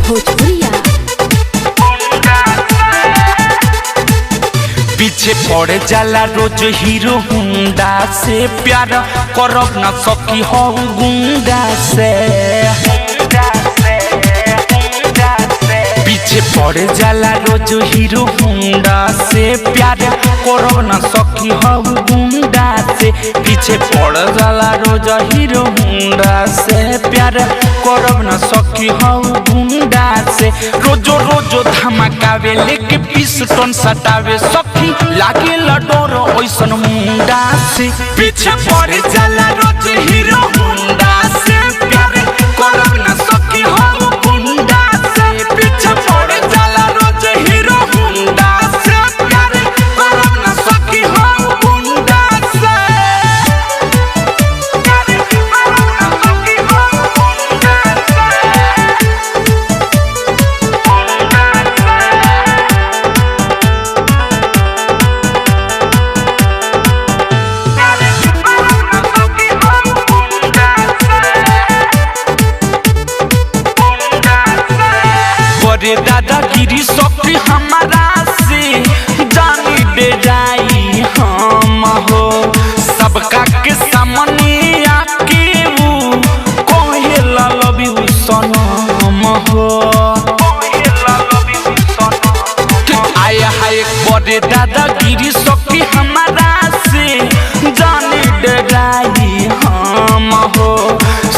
भोजपुरिया। पीछे पड़ जाला रोज हीरो हुंडा से, प्यार करब न सकी हो गुंडा से। पीछे पड़ जाला रोज हीरो हुंडा से, प्यार करब न सकी हो गुंडा से। पीछे पड़ जाला रोज हीरो हुंडा से, प्यार करब न सकी हो गुंडा से। रोजो रोजो धमकावे लेके पिस्टन सटावे, सखी लागे डर ओइसन मुंडा से। पीछे पड़ जाला रोज हीरो हुंडा से, प्यार करब न सकी हो गुंडा से। पीछे पड़ जाला रोज हीरो हुंडा से, प्यार करब न सकी हो गुंडा से। प्यार करब न सकी हो गुंडा बड़े दादागिरी सखी हमारा से, जानी दे जाई हम हो। सबका के सामने आके वो कहेला लव यू सनम हो। आय हाय बड़े दादागिरी सखी हमारा से, जानी दे जाई हम हो।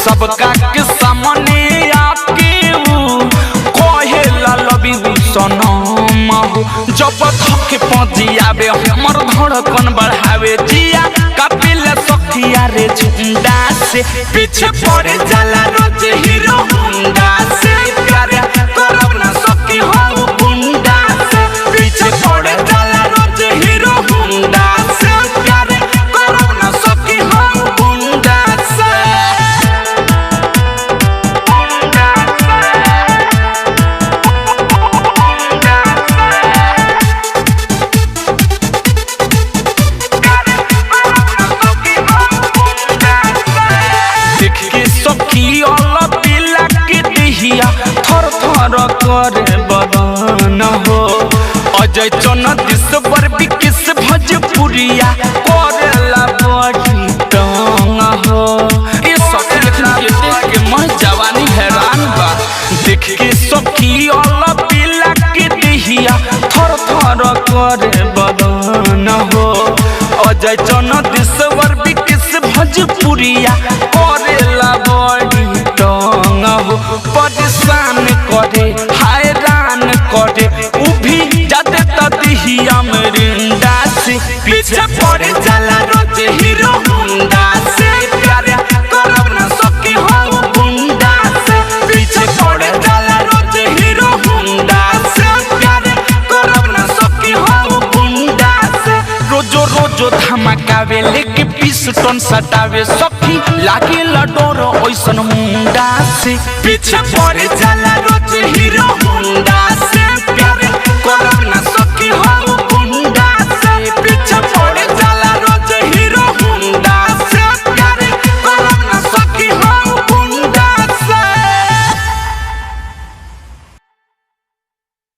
सबका के सामने आके सनम हो। जब थके पजियाबे हमर धड़कन बढ़ावे, जिया कापिला सखिया रे झुंडा से। पीछे पड़ जाला रोज हीरो हुंडा से, प्यार करब न सकी हो गुंडा से। पीछे पड़ जाला रोज हीरो हुंडा से, प्यार करब न सकी हो गुंडा से। थर थर करे बदन हो। अजय चौनदिसवर विकिस भोजपुरिया करेला बड़ी टंग हो। ये सखी देख के मन जवानी हैरान बा। देख के सखी वाला पीला के दिहिया थर थर करे बदन हो। अजय चौनदिसवर विकिस भोजपुरिया करेला बड़ी टंग हो। परेशान करे हैरान करे, उ भी जाते तदिहिया मरिंदा से। पीछे पड़ जाला रोज हीरो हुंडा से, प्यार करब न सकी हो गुंडा से। पीछे पड़ जाला रोज हीरो हुंडा से, प्यार करब न सकी हो गुंडा से। रोजो रोजो धमकावे लेके पिस्टन सटावे, सखी लागे डर ओइसन मुंडा से। पीछे पड़ जाला रोज हीरो हुंडा से, प्यार करब